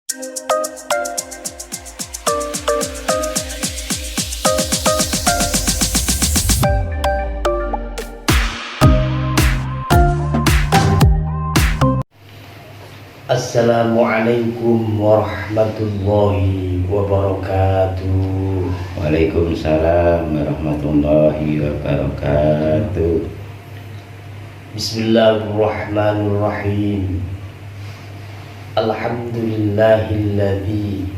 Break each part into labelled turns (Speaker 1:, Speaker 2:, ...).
Speaker 1: Assalamualaikum warahmatullahi wabarakatuh.
Speaker 2: Waalaikumsalam warahmatullahi wabarakatuh.
Speaker 1: Bismillahirrahmanirrahim. Alhamdulillahilladzi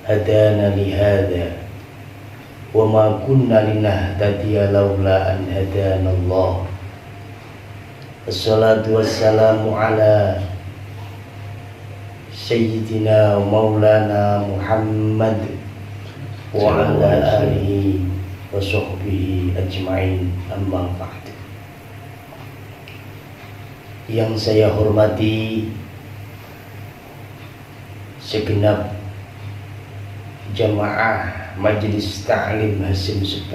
Speaker 1: hadana lihada wa ma kunna linahtadiya laula an hadana Allah. Assalatu wassalamu ala Sayyidina Maulana Muhammad wa ala alihi wa sahbihi ajma'in, amma ba'du. Yang saya hormati segenap jamaah Majelis Ta'lim Hasim 10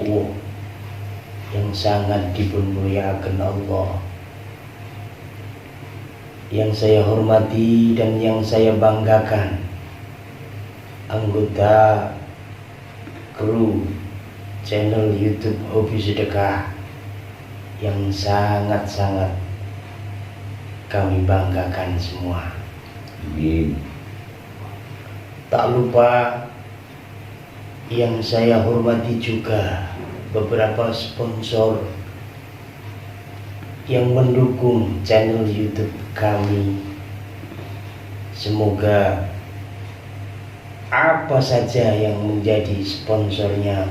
Speaker 1: yang sangat dimuliakan Allah, yang saya hormati dan yang saya banggakan, anggota kru channel YouTube Hobi Sedekah yang sangat-sangat kami banggakan semua.
Speaker 2: Amin.
Speaker 1: Tak lupa yang saya hormati juga beberapa sponsor yang mendukung channel YouTube kami. Semoga apa saja yang menjadi sponsornya,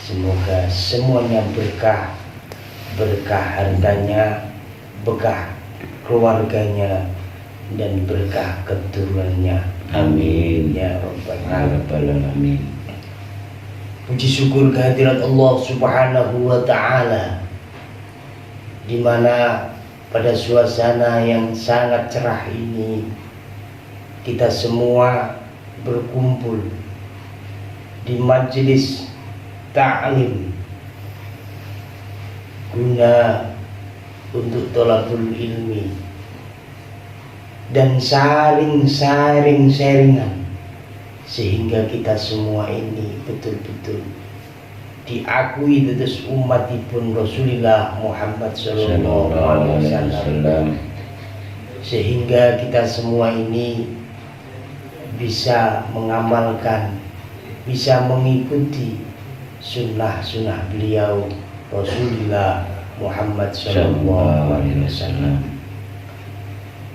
Speaker 1: semoga semuanya berkah, berkah hartanya, berkah keluarganya, dan berkah keturunannya.
Speaker 2: Amin
Speaker 1: Ya Rabbal
Speaker 2: alamin.
Speaker 1: Puji syukur kehadirat Allah Subhanahu wa ta'ala, di mana pada suasana yang sangat cerah ini kita semua berkumpul di majelis ta'lim guna untuk thalabul ilmi dan sharingan, sehingga kita semua ini betul-betul diakui tetes umatipun Rasulullah Muhammad sallallahu alaihi wasallam, sehingga kita semua ini bisa mengamalkan, bisa mengikuti sunnah-sunnah beliau Rasulullah Muhammad sallallahu alaihi wasallam.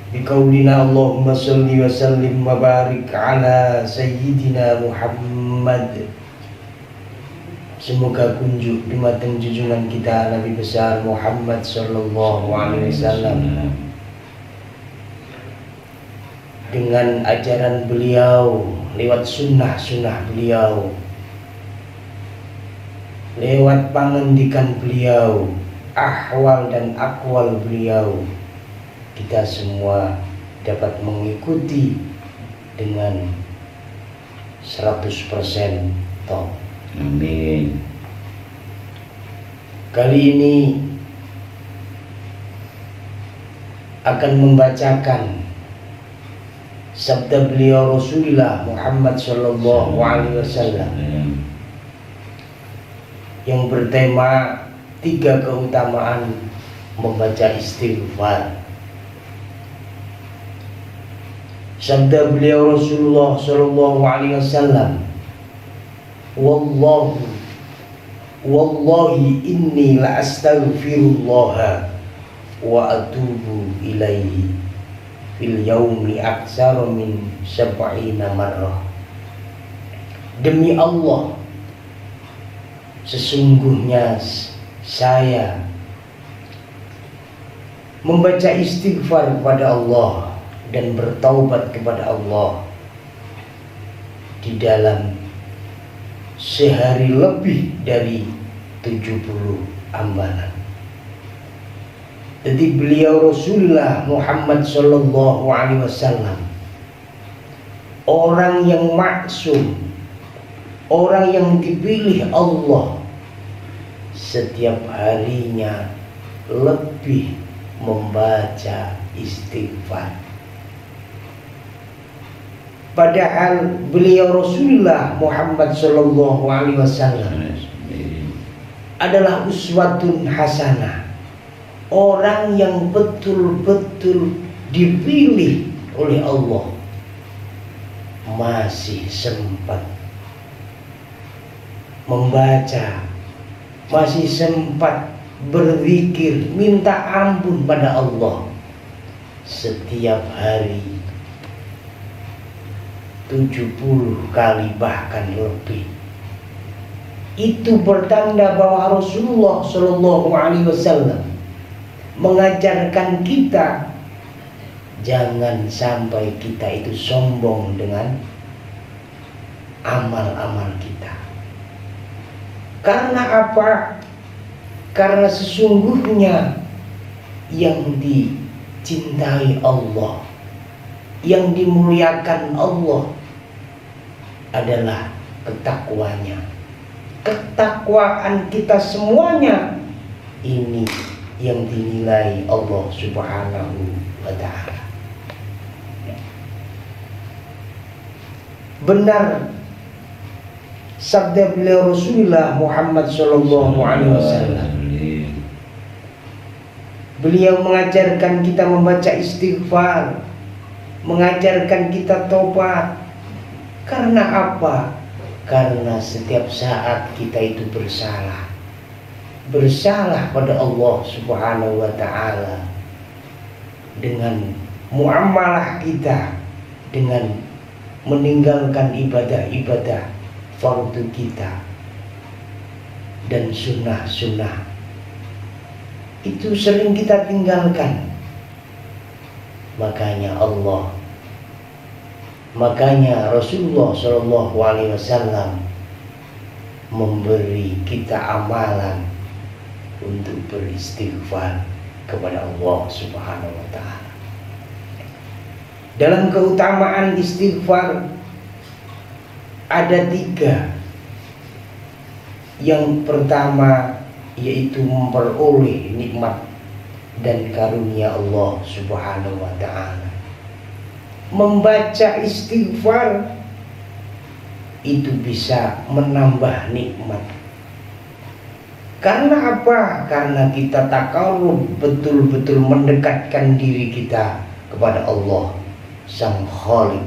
Speaker 1: Biqaulina Allahumma sholli wa sallim wa barik ala sayyidina Muhammad. Semoga kunjuk di matang junjungan kita Nabi besar Muhammad sallallahu alaihi wasallam, dengan ajaran beliau, lewat sunnah-sunnah beliau, lewat pangandikan beliau, ahwal dan akwal beliau, kita semua dapat mengikuti dengan 100% top.
Speaker 2: Amin.
Speaker 1: Kali ini akan membacakan sabda beliau Rasulullah Muhammad sallallahu alaihi wasallam yang bertema 3 keutamaan membaca istighfar. Sabda beliau Rasulullah sallallahu alaihi wasallam, Wallahi inni la astaghfirullah wa atubu ilaihi fil yaumi aksara min 70 marrah. Demi Allah, sesungguhnya saya membaca istighfar kepada Allah dan bertaubat kepada Allah di dalam sehari lebih dari 70 amalan. Jadi beliau Rasulullah Muhammad sallallahu alaihi wasallam orang yang maksum, orang yang dipilih Allah, setiap harinya lebih membaca istighfar. Padahal beliau Rasulullah Muhammad Sallallahu Alaihi Wasallam adalah uswatun hasanah, orang yang betul-betul dipilih oleh Allah. Masih sempat membaca, masih sempat berzikir, minta ampun pada Allah setiap hari 70 kali bahkan lebih. Itu bertanda bahwa Rasulullah Shallallahu Alaihi Wasallam mengajarkan kita jangan sampai kita itu sombong dengan amal-amal kita. Karena apa? Karena sesungguhnya yang dicintai Allah, yang dimuliakan Allah adalah ketakwanya. Ketakwaan kita semuanya ini yang dinilai Allah Subhanahu wa ta'ala. Benar sabda beliau Rasulullah Muhammad Sallallahu Alaihi Wasallam. Beliau mengajarkan kita membaca istighfar, mengajarkan kita tobat. Karena apa? Karena setiap saat kita itu bersalah pada Allah Subhanahu wa ta'ala dengan muamalah kita, dengan meninggalkan ibadah-ibadah fardu kita dan sunnah-sunnah. Itu sering kita tinggalkan. Makanya Rasulullah Shallallahu Alaihi Wasallam memberi kita amalan untuk beristighfar kepada Allah Subhanahu wa ta'ala. Dalam keutamaan istighfar ada 3. Yang pertama yaitu memperoleh nikmat dan karunia Allah Subhanahu wa ta'ala. Membaca istighfar itu bisa menambah nikmat. Karena apa? Karena kita takarrub, betul-betul mendekatkan diri kita kepada Allah Sang Khalik.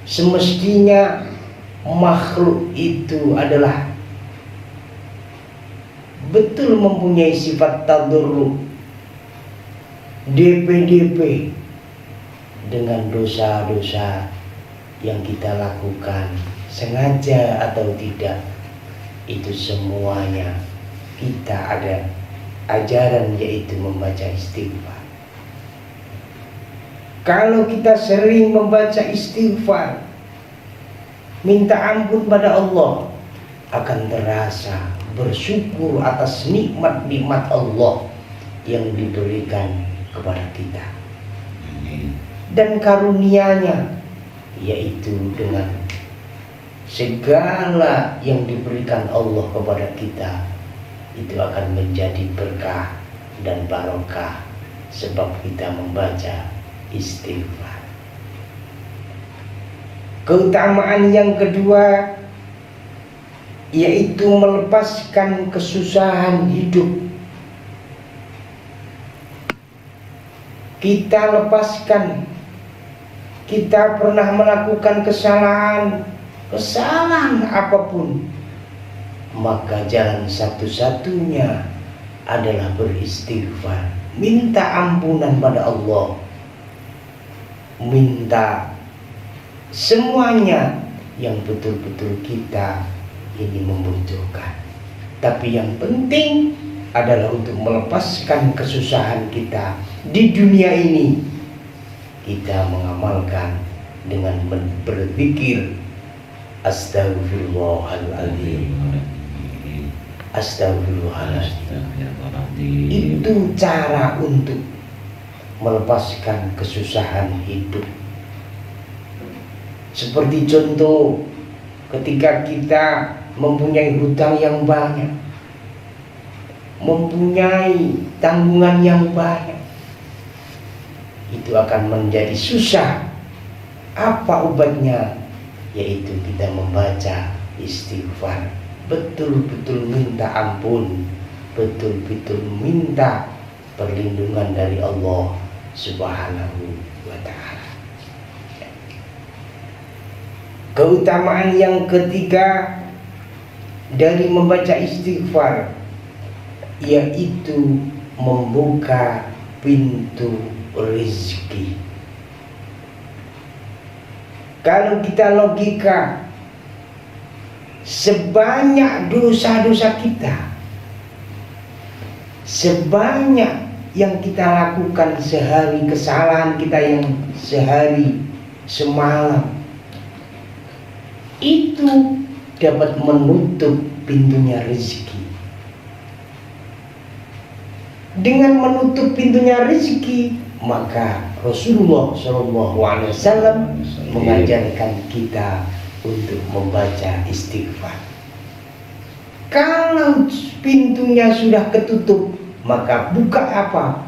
Speaker 1: Semestinya makhluk itu adalah betul mempunyai sifat tadarrub, DP dengan dosa-dosa yang kita lakukan sengaja atau tidak. Itu semuanya kita ada ajaran yaitu membaca istighfar. Kalau kita sering membaca istighfar, minta ampun pada Allah, akan terasa bersyukur atas nikmat-nikmat Allah yang diberikan kepada kita. Dan karunia-Nya yaitu dengan segala yang diberikan Allah kepada kita itu akan menjadi berkah dan barokah sebab kita membaca istighfar. Keutamaan yang kedua yaitu melepaskan kesusahan hidup. Kita lepaskan, kita pernah melakukan kesalahan apapun, maka jalan satu-satunya adalah beristighfar, minta ampunan pada Allah, minta semuanya yang betul-betul kita ini membutuhkan. Tapi yang penting adalah untuk melepaskan kesusahan kita di dunia ini. Kita mengamalkan dengan berzikir Astaghfirullahaladzim, Astaghfirullahaladzim. Itu cara untuk melepaskan kesusahan hidup. Seperti contoh ketika kita mempunyai hutang yang banyak, mempunyai tanggungan yang banyak, itu akan menjadi susah Apa obatnya? Yaitu kita membaca istighfar, betul-betul minta ampun, betul-betul minta perlindungan dari Allah Subhanahu wa ta'ala. Keutamaan yang ketiga dari membaca istighfar, yaitu membuka pintu rezeki. Kalau kita logika, sebanyak dosa-dosa kita, sebanyak yang kita lakukan sehari, kesalahan kita yang sehari semalam, itu dapat menutup pintunya rezeki. Dengan menutup pintunya rezeki, maka Rasulullah SAW mengajarkan kita untuk membaca istighfar. Kalau pintunya sudah ketutup, maka buka apa?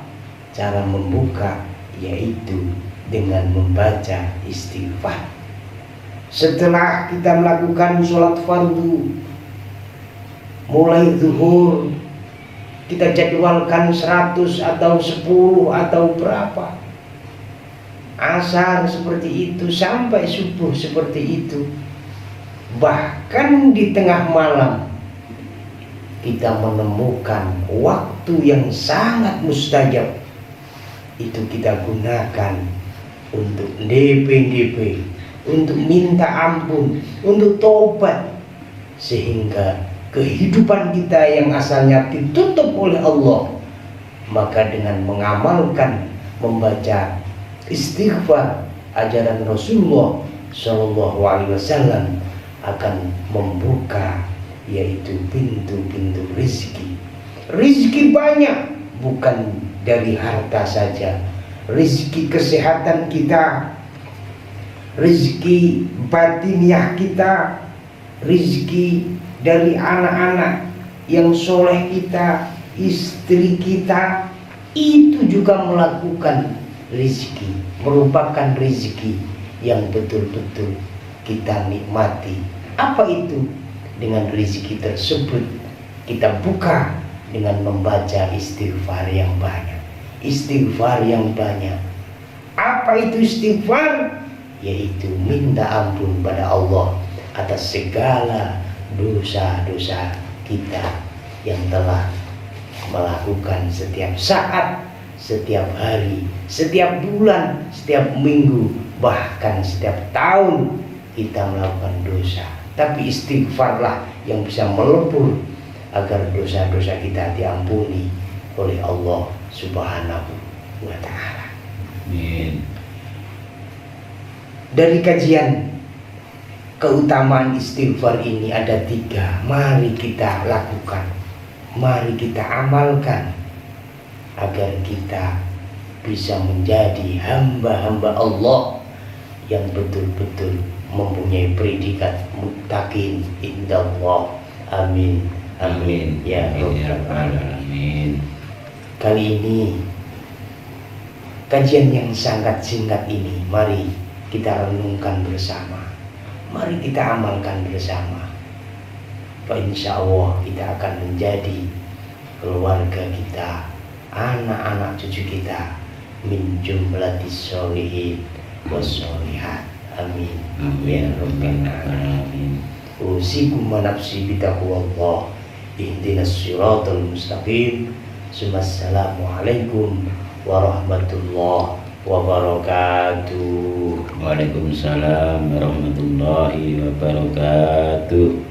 Speaker 1: Cara membuka yaitu dengan membaca istighfar. Setelah kita melakukan sholat fardu, mulai zuhur, kita jadwalkan 100 atau 10 atau berapa, asar seperti itu, sampai subuh seperti itu. Bahkan di tengah malam kita menemukan waktu yang sangat mustajab, itu kita gunakan untuk DP, untuk minta ampun, untuk tobat, sehingga kehidupan kita yang asalnya ditutup oleh Allah, maka dengan mengamalkan membaca istighfar ajaran Rasulullah SAW akan membuka yaitu pintu-pintu rezeki. Rezeki banyak, bukan dari harta saja, rezeki kesehatan kita, rezeki batiniah kita, rezeki dari anak-anak yang soleh kita, istri kita, itu juga melakukan rezeki, merupakan rezeki yang betul-betul kita nikmati. Apa itu? Dengan rezeki tersebut kita buka dengan membaca istighfar yang banyak. Istighfar yang banyak. Apa itu istighfar? Yaitu minta ampun pada Allah atas segala dosa-dosa kita yang telah melakukan setiap saat, setiap hari, setiap bulan, setiap minggu, bahkan setiap tahun kita melakukan dosa. Tapi istighfarlah yang bisa melebur agar dosa-dosa kita diampuni oleh Allah Subhanahu wa ta'ala.
Speaker 2: Amin.
Speaker 1: Dari kajian keutamaan istighfar ini ada 3. Mari kita lakukan, mari kita amalkan, agar kita bisa menjadi hamba-hamba Allah yang betul-betul mempunyai predikat muttaqin indallah. Amin. Amin ya rabbal alamin. Kali ini kajian yang sangat singkat ini, mari kita renungkan bersama, mari kita amalkan bersama. Insya Allah kita akan menjadi keluarga kita, anak-anak cucu kita min jumlatis sholihin wassolihat. Amin. Ya rabbal alamin. Usikum wa nafsi bitaqwallah. Ihdinas siratal mustaqim. Assalamualaikum warahmatullahi wabarakatuh.
Speaker 2: Waalaikumsalam warahmatullahi wabarakatuh.